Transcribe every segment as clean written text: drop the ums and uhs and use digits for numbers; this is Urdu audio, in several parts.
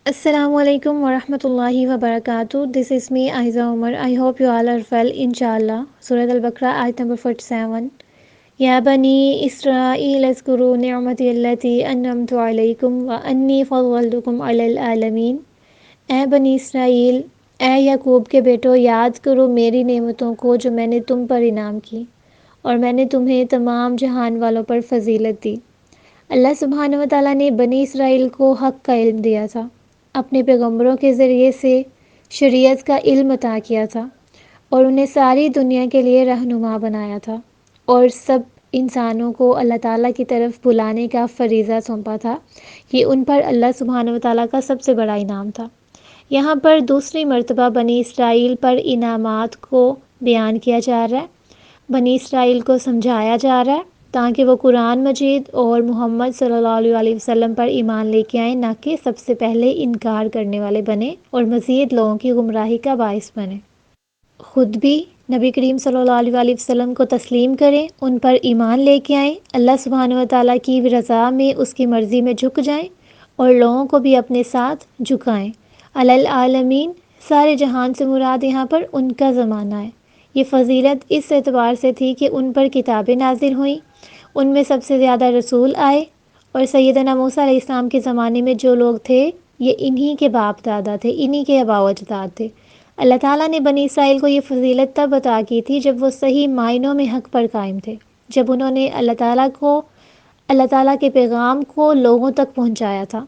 Assalamu alaikum wa rahmatullahi wa barakatuh. This is me, Aiza Umar. I hope you all are well, inshallah. Surah Al-Baqarah, ayat number 47. Ya bani Israel azkuru ni'mati allati an'amtu alaykum wa anni faddaltukum alal alamin. اے بنی اسرائیل، اے یعقوب کے بیٹو، یاد کرو میری نعمتوں کو جو میں نے تم پر انعام کی اور میں نے تمہیں تمام جہان والوں پر فضیلت دی۔ اللہ سبحانہ و تعالیٰ نے بنی اسرائیل کو حق کا علم دیا تھا، اپنے پیغمبروں کے ذریعے سے شریعت کا علم عطا کیا تھا اور انہیں ساری دنیا کے لیے رہنما بنایا تھا، اور سب انسانوں کو اللہ تعالیٰ کی طرف بلانے کا فریضہ سونپا تھا۔ یہ ان پر اللہ سبحانہ و تعالیٰ کا سب سے بڑا انعام تھا۔ یہاں پر دوسری مرتبہ بنی اسرائیل پر انعامات کو بیان کیا جا رہا ہے، بنی اسرائیل کو سمجھایا جا رہا ہے تاکہ وہ قرآن مجید اور محمد صلی اللہ علیہ وسلم پر ایمان لے کے آئیں، نہ کہ سب سے پہلے انکار کرنے والے بنے اور مزید لوگوں کی گمراہی کا باعث بنے۔ خود بھی نبی کریم صلی اللہ علیہ وسلم کو تسلیم کریں، ان پر ایمان لے کے آئیں، اللہ سبحانہ و تعالیٰ کی رضا میں، اس کی مرضی میں جھک جائیں اور لوگوں کو بھی اپنے ساتھ جھکائیں۔ العالمین، سارے جہان سے مراد یہاں پر ان کا زمانہ ہے۔ یہ فضیلت اس اعتبار سے تھی کہ ان پر کتابیں نازل ہوئیں، ان میں سب سے زیادہ رسول آئے، اور سیدنا موسیٰ علیہ السلام کے زمانے میں جو لوگ تھے یہ انہی کے باپ دادا تھے، انہی کے آباء و اجداد تھے۔ اللہ تعالیٰ نے بنی اسرائیل کو یہ فضیلت تب عطا کی تھی جب وہ صحیح معنوں میں حق پر قائم تھے، جب انہوں نے اللہ تعالیٰ کے پیغام کو لوگوں تک پہنچایا تھا۔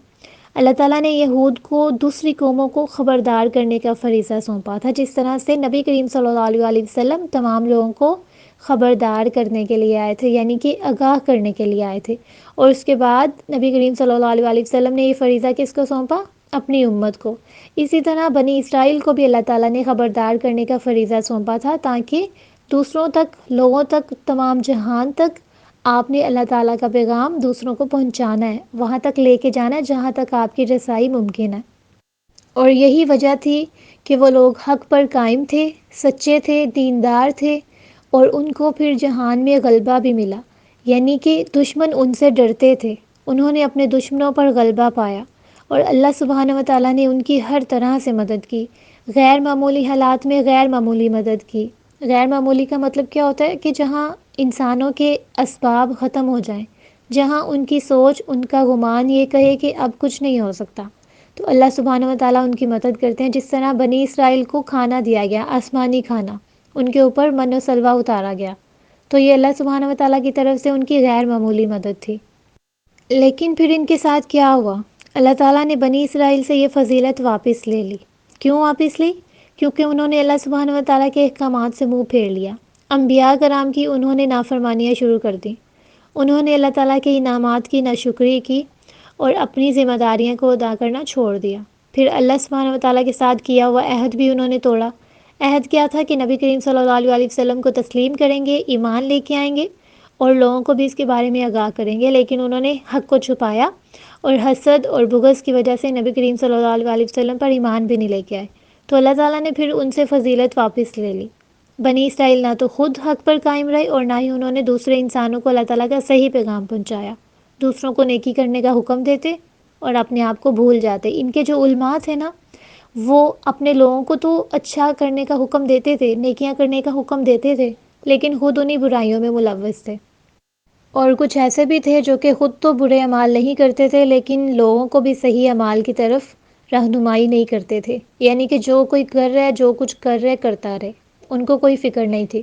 اللہ تعالیٰ نے یہود کو دوسری قوموں کو خبردار کرنے کا فریضہ سونپا تھا، جس طرح سے نبی کریم صلی اللہ علیہ وسلم تمام لوگوں کو خبردار کرنے کے لیے آئے تھے، یعنی کہ آگاہ کرنے کے لیے آئے تھے، اور اس کے بعد نبی کریم صلی اللہ علیہ وسلم نے یہ فریضہ کس کو سونپا؟ اپنی امت کو۔ اسی طرح بنی اسرائیل کو بھی اللہ تعالیٰ نے خبردار کرنے کا فریضہ سونپا تھا تاکہ دوسروں تک، لوگوں تک، تمام جہان تک آپ نے اللہ تعالیٰ کا پیغام دوسروں کو پہنچانا ہے، وہاں تک لے کے جانا ہے جہاں تک آپ کی رسائی ممکن ہے۔ اور یہی وجہ تھی کہ وہ لوگ حق پر قائم تھے، سچے تھے، دیندار تھے، اور ان کو پھر جہان میں غلبہ بھی ملا، یعنی کہ دشمن ان سے ڈرتے تھے، انہوں نے اپنے دشمنوں پر غلبہ پایا، اور اللہ سبحانہ و تعالیٰ نے ان کی ہر طرح سے مدد کی، غیر معمولی حالات میں غیر معمولی مدد کی۔ غیر معمولی کا مطلب کیا ہوتا ہے؟ کہ جہاں انسانوں کے اسباب ختم ہو جائیں، جہاں ان کی سوچ، ان کا گمان یہ کہے کہ اب کچھ نہیں ہو سکتا، تو اللہ سبحانہ و تعالیٰ ان کی مدد کرتے ہیں۔ جس طرح بنی اسرائیل کو کھانا دیا گیا، آسمانی کھانا، ان کے اوپر من و سلوہ اتارا گیا، تو یہ اللہ سبحانہ و تعالیٰ کی طرف سے ان کی غیر معمولی مدد تھی۔ لیکن پھر ان کے ساتھ کیا ہوا؟ اللہ تعالیٰ نے بنی اسرائیل سے یہ فضیلت واپس لے لی۔ کیوں واپس لی؟ کیونکہ انہوں نے اللہ سبحانہ و تعالیٰ کے احکامات سے منہ پھیر لیا، انبیاء کرام کی انہوں نے نافرمانیاں شروع کر دیں، انہوں نے اللہ تعالیٰ کے انعامات کی ناشکری کی اور اپنی ذمہ داریاں کو ادا کرنا چھوڑ دیا۔ پھر اللہ سبحانہ و تعالیٰ کے ساتھ کیا ہوا عہد بھی انہوں نے توڑا۔ عہد کیا تھا؟ کہ نبی کریم صلی اللہ علیہ وسلم کو تسلیم کریں گے، ایمان لے کے آئیں گے اور لوگوں کو بھی اس کے بارے میں آگاہ کریں گے، لیکن انہوں نے حق کو چھپایا اور حسد اور بغض کی وجہ سے نبی کریم صلی اللہ علیہ وسلم پر ایمان بھی نہیں لے کے آئے، تو اللہ تعالیٰ نے پھر ان سے فضیلت واپس لے لی۔ بنی اسرائیل نہ تو خود حق پر قائم رہے اور نہ ہی انہوں نے دوسرے انسانوں کو اللہ تعالیٰ کا صحیح پیغام پہنچایا، دوسروں کو نیکی کرنے کا حکم دیتے اور اپنے آپ کو بھول جاتے۔ ان کے جو علماء تھے نا، وہ اپنے لوگوں کو تو اچھا کرنے کا حکم دیتے تھے، نیکیاں کرنے کا حکم دیتے تھے، لیکن خود انہی برائیوں میں ملوث تھے۔ اور کچھ ایسے بھی تھے جو کہ خود تو برے اعمال نہیں کرتے تھے، لیکن لوگوں کو بھی صحیح اعمال کی طرف رہنمائی نہیں کرتے تھے، یعنی کہ جو کوئی کر رہا ہے، جو کچھ کر رہا ہے کرتا رہے، ان کو کوئی فکر نہیں تھی۔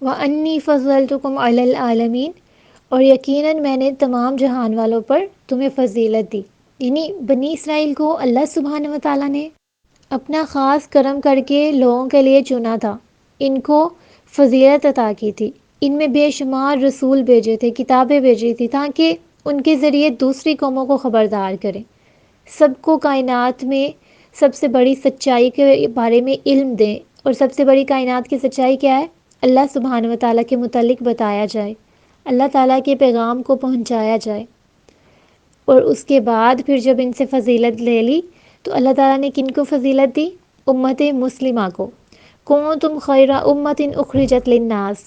وَأَنِّي فَضَّلْتُكُمْ عَلَى الْعَالَمِينَ، اور یقیناً میں نے تمام جہان والوں پر تمہیں فضیلت دی، یعنی بنی اسرائیل کو اللہ سبحانہ و تعالیٰ نے اپنا خاص کرم کر کے لوگوں کے لیے چنا تھا، ان کو فضیلت عطا کی تھی، ان میں بے شمار رسول بھیجے تھے، کتابیں بھیجی تھی تاکہ ان کے ذریعے دوسری قوموں کو خبردار کریں، سب کو کائنات میں سب سے بڑی سچائی کے بارے میں علم دیں، اور سب سے بڑی کائنات کی سچائی کیا ہے؟ اللہ سبحانہ و تعالیٰ کے متعلق بتایا جائے، اللہ تعالیٰ کے پیغام کو پہنچایا جائے۔ اور اس کے بعد پھر جب ان سے فضیلت لے لی تو اللہ تعالیٰ نے کن کو فضیلت دی؟ امت مسلمہ کو۔ کنتم خیر امت اخرجت للناس،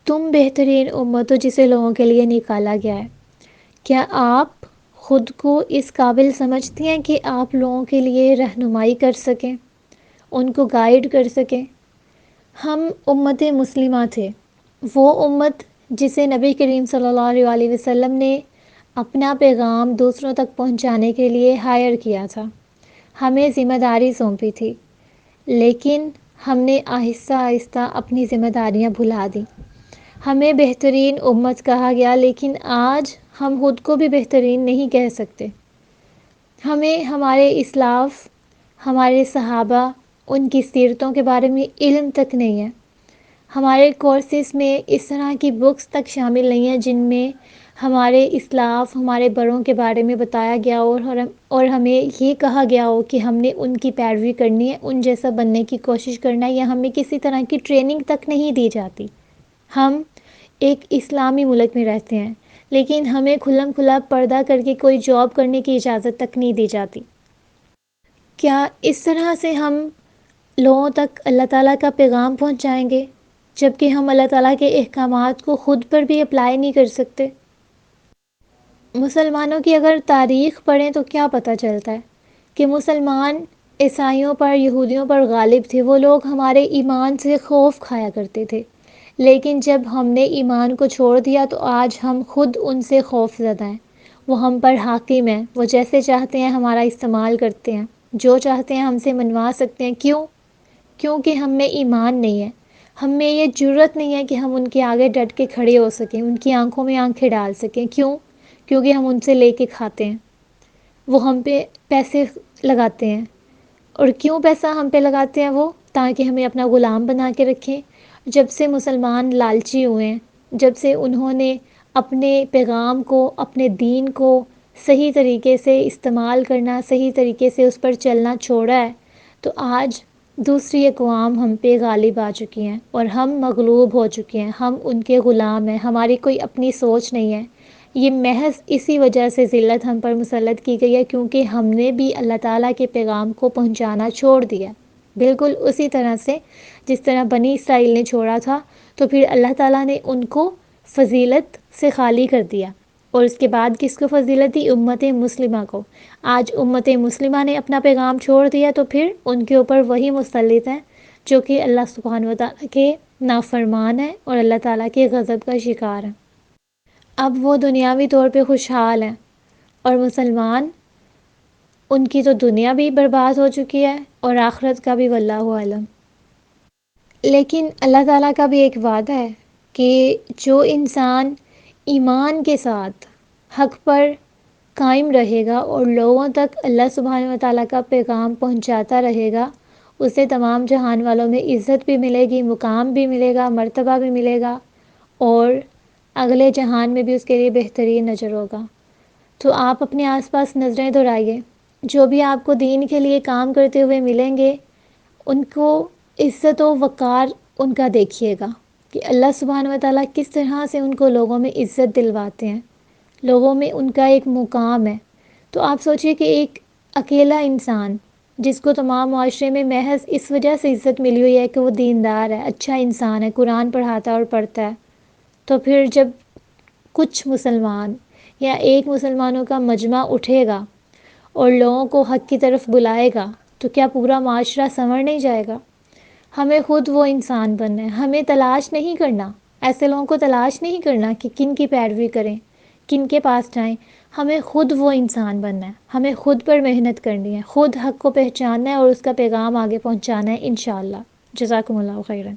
تم بہترین امت ہو جسے لوگوں کے لیے نکالا گیا ہے۔ کیا آپ خود کو اس قابل سمجھتی ہیں کہ آپ لوگوں کے لیے رہنمائی کر سکیں، ان کو گائیڈ کر سکیں؟ ہم امت مسلمہ تھے، وہ امت جسے نبی کریم صلی اللہ علیہ وسلم نے اپنا پیغام دوسروں تک پہنچانے کے لیے ہائر کیا تھا، ہمیں ذمہ داری سونپی تھی، لیکن ہم نے آہستہ آہستہ اپنی ذمہ داریاں بھلا دیں۔ ہمیں بہترین امت کہا گیا، لیکن آج ہم خود کو بھی بہترین نہیں کہہ سکتے۔ ہمیں ہمارے اسلاف، ہمارے صحابہ، ان کی سیرتوں کے بارے میں علم تک نہیں ہے۔ ہمارے کورسز میں اس طرح کی بکس تک شامل نہیں ہیں جن میں ہمارے اسلاف، ہمارے بڑوں کے بارے میں بتایا گیا ہو اور ہمیں یہ کہا گیا ہو کہ ہم نے ان کی پیروی کرنی ہے، ان جیسا بننے کی کوشش کرنا ہے، یا ہمیں کسی طرح کی ٹریننگ تک نہیں دی جاتی۔ ہم ایک اسلامی ملک میں رہتے ہیں، لیکن ہمیں کھلم کھلا پردہ کر کے کوئی جاب کرنے کی اجازت تک نہیں دی جاتی۔ کیا اس طرح سے ہم لوگوں تک اللہ تعالیٰ کا پیغام پہنچائیں گے جبکہ ہم اللہ تعالیٰ کے احکامات کو خود پر بھی اپلائی نہیں کر سکتے؟ مسلمانوں کی اگر تاریخ پڑھیں تو کیا پتہ چلتا ہے کہ مسلمان عیسائیوں پر، یہودیوں پر غالب تھے۔ وہ لوگ ہمارے ایمان سے خوف کھایا کرتے تھے، لیکن جب ہم نے ایمان کو چھوڑ دیا تو آج ہم خود ان سے خوف زدہ ہیں۔ وہ ہم پر حاکم ہیں، وہ جیسے چاہتے ہیں ہمارا استعمال کرتے ہیں، جو چاہتے ہیں ہم سے منوا سکتے ہیں۔ کیونکہ ہم میں ایمان نہیں ہے، ہم میں یہ جرأت نہیں ہے کہ ہم ان کے آگے ڈٹ کے کھڑے ہو سکیں، ان کی آنکھوں میں آنکھیں ڈال سکیں۔ کیونکہ ہم ان سے لے کے کھاتے ہیں، وہ ہم پہ پیسے لگاتے ہیں۔ اور کیوں پیسہ ہم پہ لگاتے ہیں؟ وہ تاکہ ہمیں اپنا غلام بنا کے رکھیں۔ جب سے مسلمان لالچی ہوئے ہیں، جب سے انہوں نے اپنے پیغام کو، اپنے دین کو صحیح طریقے سے استعمال کرنا، صحیح طریقے سے اس پر چلنا چھوڑا ہے، تو آج دوسری اقوام ہم پہ غالب آ چکی ہیں اور ہم مغلوب ہو چکے ہیں، ہم ان کے غلام ہیں، ہماری کوئی اپنی سوچ نہیں ہے۔ یہ محض اسی وجہ سے ذلت ہم پر مسلط کی گئی ہے، کیونکہ ہم نے بھی اللہ تعالیٰ کے پیغام کو پہنچانا چھوڑ دیا، بالکل اسی طرح سے جس طرح بنی اسرائیل نے چھوڑا تھا، تو پھر اللہ تعالیٰ نے ان کو فضیلت سے خالی کر دیا، اور اس کے بعد کس کو فضیلت دی؟ امت مسلمہ کو۔ آج امت مسلمہ نے اپنا پیغام چھوڑ دیا تو پھر ان کے اوپر وہی مسلط ہیں جو کہ اللہ سبحانہ وتعالیٰ کے نافرمان ہیں اور اللہ تعالیٰ کے غضب کا شکار ہیں۔ اب وہ دنیاوی طور پہ خوشحال ہیں، اور مسلمان، ان کی تو دنیا بھی برباد ہو چکی ہے اور آخرت کا بھی واللہ اعلم۔ لیکن اللہ تعالیٰ کا بھی ایک وعدہ ہے کہ جو انسان ایمان کے ساتھ حق پر قائم رہے گا اور لوگوں تک اللہ سبحانہ وتعالیٰ کا پیغام پہنچاتا رہے گا، اسے تمام جہان والوں میں عزت بھی ملے گی، مقام بھی ملے گا، مرتبہ بھی ملے گا، اور اگلے جہان میں بھی اس کے لیے بہترین اجر ہوگا۔ تو آپ اپنے آس پاس نظریں دورائیے، جو بھی آپ کو دین کے لیے کام کرتے ہوئے ملیں گے، ان کو عزت و وقار ان کا دیکھیے گا کہ اللہ سبحانہ وتعالیٰ کس طرح سے ان کو لوگوں میں عزت دلواتے ہیں، لوگوں میں ان کا ایک مقام ہے۔ تو آپ سوچئے کہ ایک اکیلا انسان جس کو تمام معاشرے میں محض اس وجہ سے عزت ملی ہوئی ہے کہ وہ دیندار ہے، اچھا انسان ہے، قرآن پڑھاتا ہے اور پڑھتا ہے، تو پھر جب کچھ مسلمان یا ایک مسلمانوں کا مجمع اٹھے گا اور لوگوں کو حق کی طرف بلائے گا تو کیا پورا معاشرہ سنور نہیں جائے گا؟ ہمیں خود وہ انسان بننا ہے، ہمیں تلاش نہیں کرنا، ایسے لوگوں کو تلاش نہیں کرنا کہ کن کی پیروی کریں، کن کے پاس جائیں۔ ہمیں خود وہ انسان بننا ہے، ہمیں خود پر محنت کرنی ہے، خود حق کو پہچاننا ہے اور اس کا پیغام آگے پہنچانا ہے انشاءاللہ۔ جزاکم اللہ خیرا۔